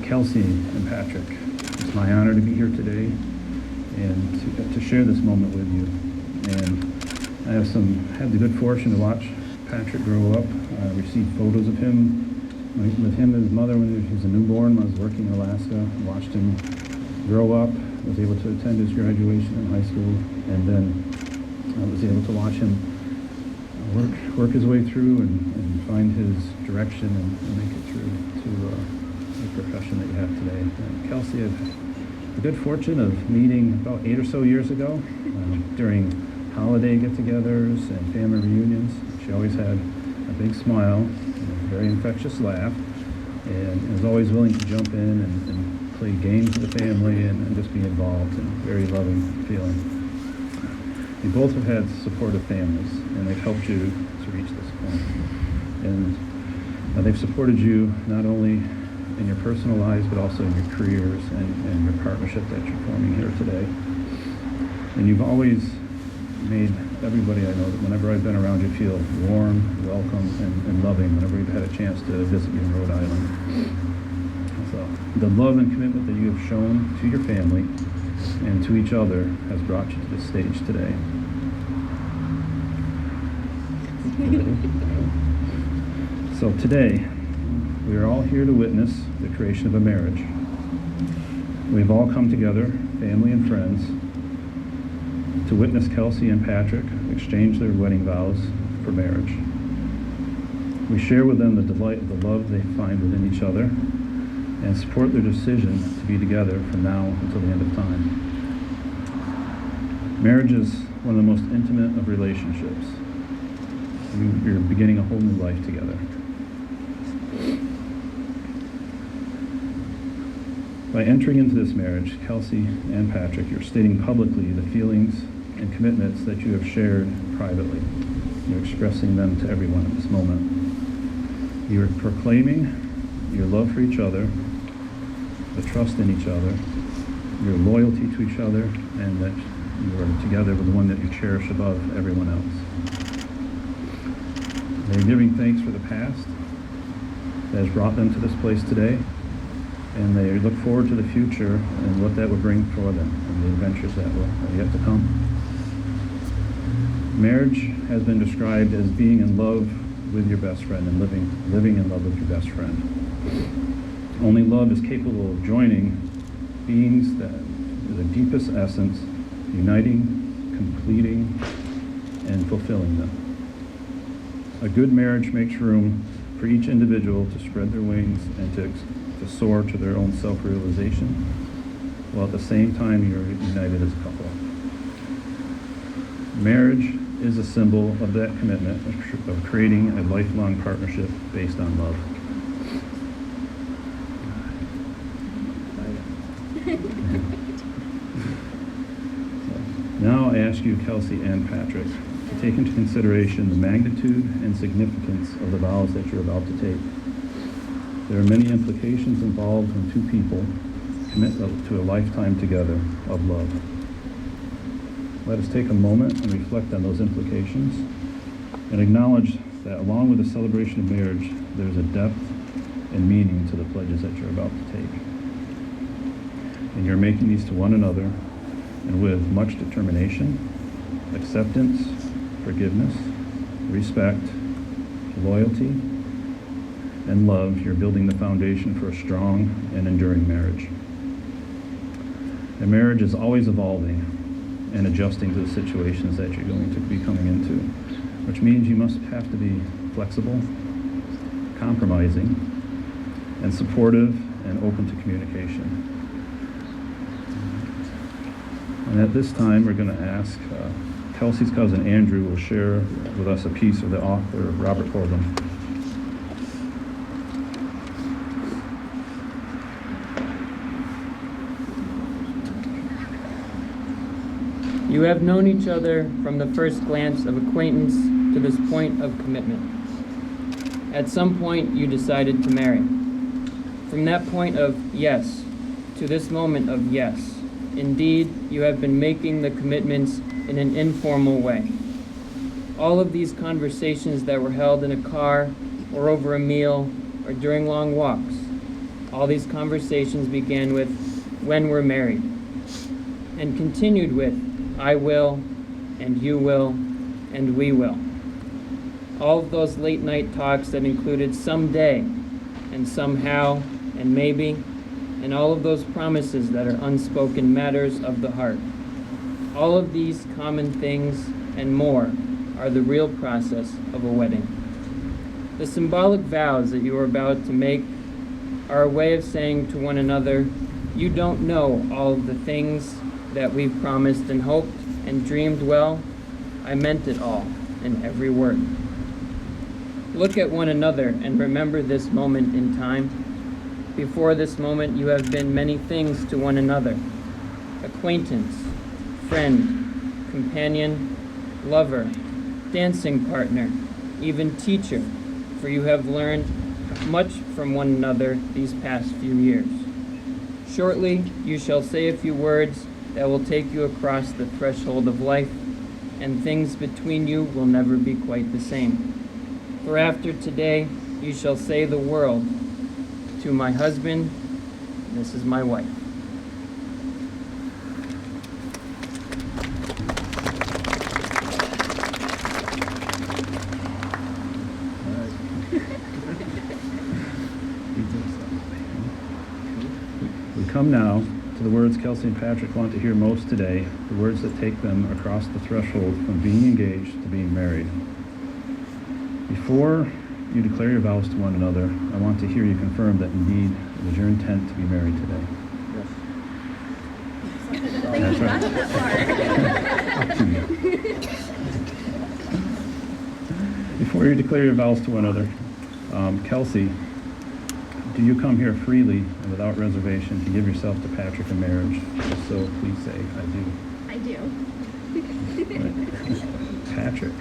Kelsey and Patrick, it's my honor to be here today and to share this moment with you. And I had the good fortune to watch Patrick grow up. I received photos of him with him and his mother when he was a newborn. I was working in Alaska, watched him grow up, was able to attend his graduation in high school, and then I was able to watch him work his way through and find his direction and make it through to the profession that you have today. And Kelsey, I've had the good fortune of meeting about 8 or so years ago during holiday get-togethers and family reunions. She always had a big smile, and a very infectious laugh, and was always willing to jump in and play games with the family and just be involved, and very loving feeling. You both have had supportive families, and they've helped you to reach this point. And they've supported you not only in your personal lives, but also in your careers and your partnership that you're forming here today. And you've always made everybody I know that whenever I've been around you feel warm, welcome, and loving whenever you've had a chance to visit you in Rhode Island. So the love and commitment that you have shown to your family and to each other has brought you to this stage today. So today, we are all here to witness the creation of a marriage. We've all come together, family and friends, to witness Kelsey and Patrick exchange their wedding vows for marriage. We share with them the delight of the love they find within each other and support their decision to be together from now until the end of time. Marriage is one of the most intimate of relationships. You're beginning a whole new life together. By entering into this marriage, Kelsey and Patrick, you're stating publicly the feelings and commitments that you have shared privately. You're expressing them to everyone at this moment. You're proclaiming your love for each other, the trust in each other, your loyalty to each other, and that you are together with the one that you cherish above everyone else. They're giving thanks for the past that has brought them to this place today, and they look forward to the future and what that will bring for them and the adventures that are yet to come. Marriage has been described as being in love with your best friend and living in love with your best friend. Only love is capable of joining beings that, with the deepest essence, uniting, completing, and fulfilling them. A good marriage makes room for each individual to spread their wings and to soar to their own self-realization, while at the same time you're united as a couple. Marriage is a symbol of that commitment of creating a lifelong partnership based on love. Now I ask you, Kelsey and Patrick, to take into consideration the magnitude and significance of the vows that you're about to take. There are many implications involved when two people commit to a lifetime together of love. Let us take a moment and reflect on those implications and acknowledge that along with the celebration of marriage, there's a depth and meaning to the pledges that you're about to take. And you're making these to one another, and with much determination, acceptance, forgiveness, respect, loyalty, and love, you're building the foundation for a strong and enduring marriage. And marriage is always evolving and adjusting to the situations that you're going to be coming into, which means you must have to be flexible, compromising, and supportive and open to communication. And at this time, we're going to ask Kelsey's cousin Andrew will share with us a piece of the author, Robert Corbin. You have known each other from the first glance of acquaintance to this point of commitment. At some point, you decided to marry. From that point of yes to this moment of yes, indeed, you have been making the commitments in an informal way. All of these conversations that were held in a car or over a meal or during long walks, All these conversations began with, "When we're married," and continued with, "I will," and "You will," and "We will." All of those late night talks that included "someday," and "somehow," and "maybe," and all of those promises that are unspoken matters of the heart. All of these common things and more are the real process of a wedding. The symbolic vows that you are about to make are a way of saying to one another, "You don't know all of the things that we've promised and hoped and dreamed well. I meant it all in every word." Look at one another and remember this moment in time. Before this moment, you have been many things to one another: acquaintance, friend, companion, lover, dancing partner, even teacher, for you have learned much from one another these past few years. Shortly, you shall say a few words that will take you across the threshold of life, and things between you will never be quite the same. For after today, you shall say the world, "To my husband, this is my wife." We come now to the words Kelsey and Patrick want to hear most today, the words that take them across the threshold from being engaged to being married. Before you declare your vows to one another, I want to hear you confirm that indeed it is your intent to be married today. Yes. That's right. Before you declare your vows to one another, Kelsey, do you come here freely and without reservation to give yourself to Patrick in marriage? If so, please say, "I do." I do. Right. Patrick,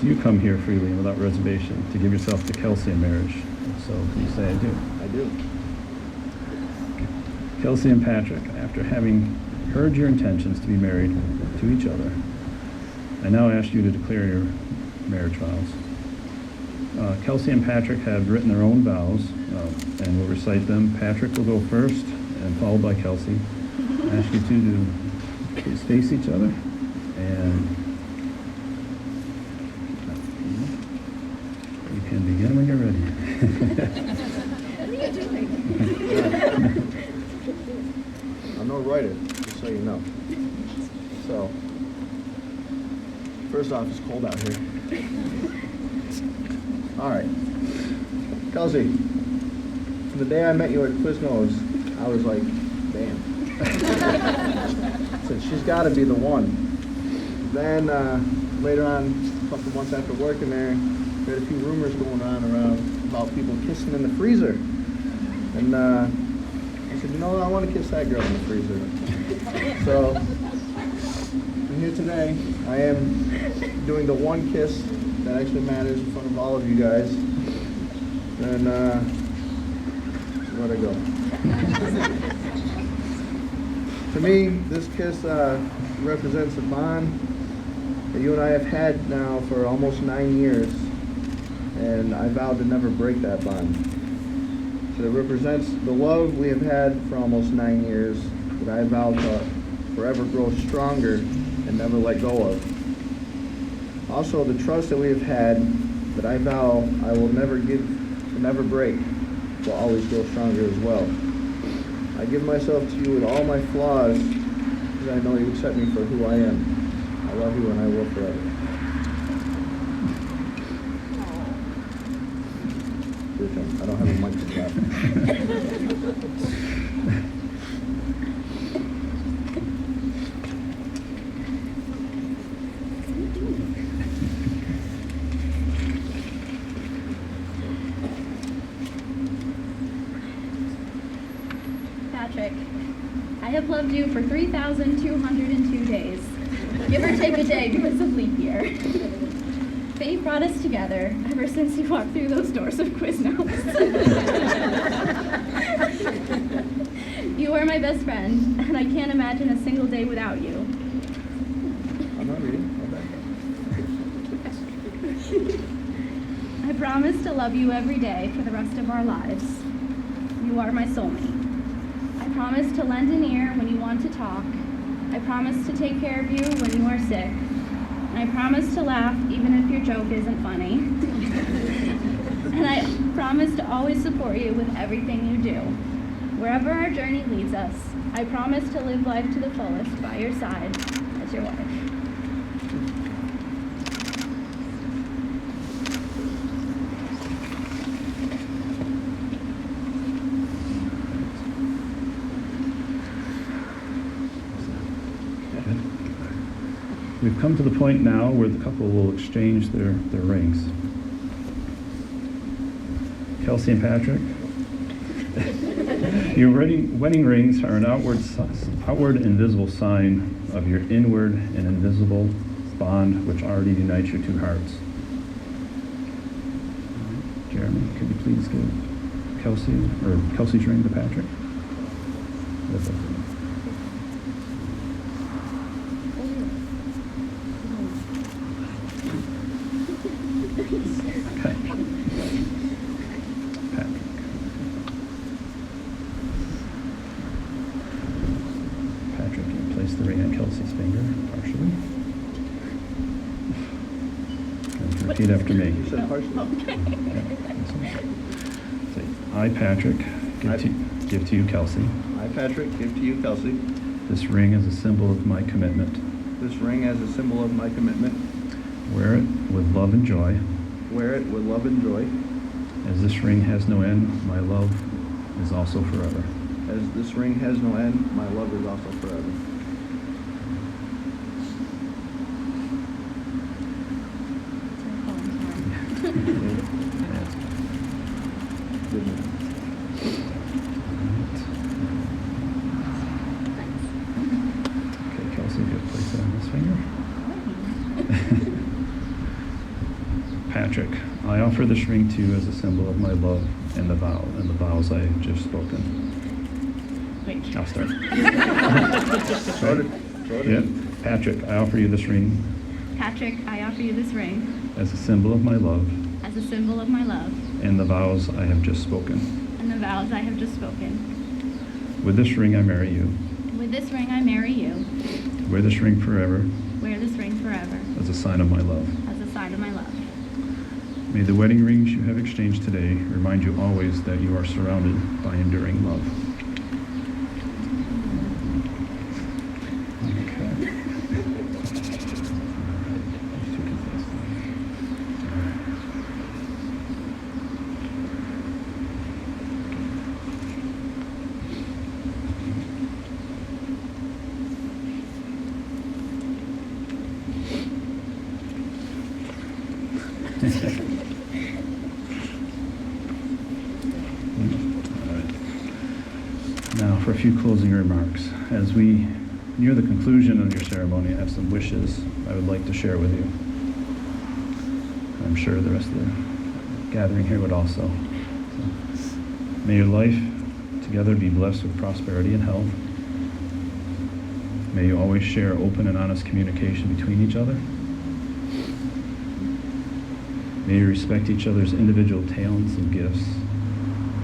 do you come here freely and without reservation to give yourself to Kelsey in marriage? If so, please say, "I do." I do. Kelsey and Patrick, after having heard your intentions to be married to each other, I now ask you to declare your marriage vows. Kelsey and Patrick have written their own vows and will recite them. Patrick will go first and followed by Kelsey. I ask you two to please face each other and you can begin when you're ready. What are you doing? I'm no writer, just so you know. So, first off, it's cold out here. All right. Kelsey, from the day I met you at Quiznos, I was like, damn. I said, she's got to be the one. Then later on, a couple months after working there, we had a few rumors going on around about people kissing in the freezer. And I said, you know what, I want to kiss that girl in the freezer. So, I'm here today. I am doing the one kiss that actually matters in front of all of you guys. And where'd I go? To me, this kiss represents a bond that you and I have had now for almost 9 years. And I vowed to never break that bond. So it represents the love we have had for almost 9 years that I vow to forever grow stronger and never let go of. Also, the trust that we have had that I vow I will never give and never break will always grow stronger as well. I give myself to you with all my flaws because I know you accept me for who I am. I love you and I will forever. Your turn. I don't have a mic to clap. Patrick, I have loved you for 3,202 days. Give or take a day because of leap year. Fate brought us together ever since you walked through those doors of Quiznos. You are my best friend, and I can't imagine a single day without you. I'm not reading. I'm back. I promise to love you every day for the rest of our lives. You are my soulmate. I promise to lend an ear when you want to talk. I promise to take care of you when you are sick. And I promise to laugh even if your joke isn't funny. And I promise to always support you with everything you do. Wherever our journey leads us, I promise to live life to the fullest by your side as your wife. We've come to the point now where the couple will exchange their rings. Kelsey and Patrick, your wedding rings are an outward invisible sign of your inward and invisible bond which already unites your two hearts. Jeremy, could you please give Kelsey's ring to Patrick? Okay. Patrick. Patrick, you place the ring on Kelsey's finger, partially. And repeat after me. You said partially. Say, I, Patrick, give to you, Kelsey. I, Patrick, give to you, Kelsey, This ring is a symbol of my commitment. this ring as a symbol of my commitment. Wear it with love and joy. Wear it with love and joy. As this ring has no end, my love is also forever. As this ring has no end, my love is also forever. Good news. Okay, Kelsey, you place it on this finger. Patrick, I offer this ring to you as a symbol of my love and the vows I have just spoken. Wait. I'll start. Throw it Yeah. in. Patrick, I offer you this ring Patrick, I offer you this ring as a symbol of my love as a symbol of my love and the vows I have just spoken. and the vows I have just spoken. With this ring, I marry you. With this ring, I marry you. Wear this ring forever Wear this ring forever as a sign of my love. as a sign of my love. May the wedding rings you have exchanged today remind you always that you are surrounded by enduring love. Okay. Now for a few closing remarks. As we near the conclusion of your ceremony, I have some wishes I would like to share with you. I'm sure the rest of the gathering here would also. So, may your life together be blessed with prosperity and health. May you always share open and honest communication between each other. May you respect each other's individual talents and gifts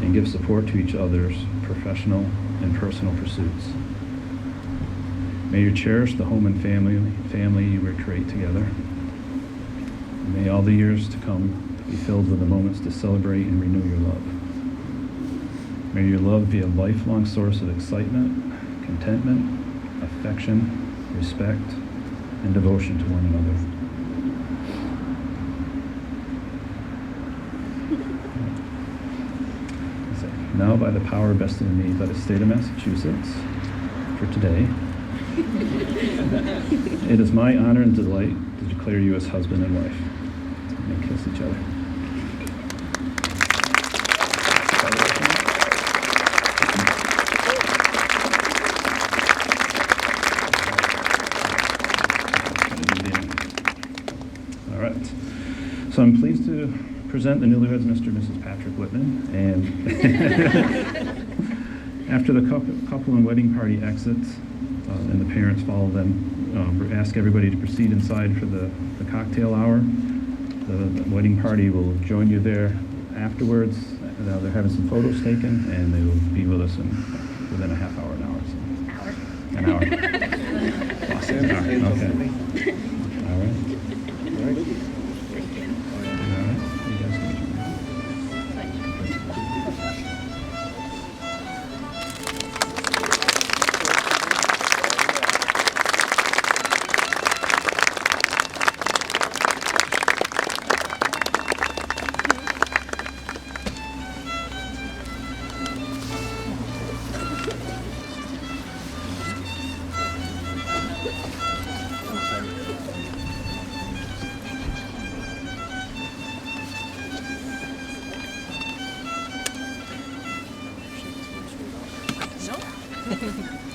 and give support to each other's professional and personal pursuits. May you cherish the home and family you will create together. And may all the years to come be filled with the moments to celebrate and renew your love. May your love be a lifelong source of excitement, contentment, affection, respect, and devotion to one another. Now, by the power vested in me by the state of Massachusetts, for today, it is my honor and delight to declare you as husband and wife. And kiss each other. All right. So I'm pleased to present the newlyweds, Mr. and Mrs. Patrick Whitman, and after the couple and wedding party exits and the parents follow them, we ask everybody to proceed inside for the cocktail hour. The wedding party will join you there afterwards Now they're having some photos taken, and they will be with us within a half hour, an hour. So. An hour. Awesome. An hour. Okay. All right. All right. You guys can join. No?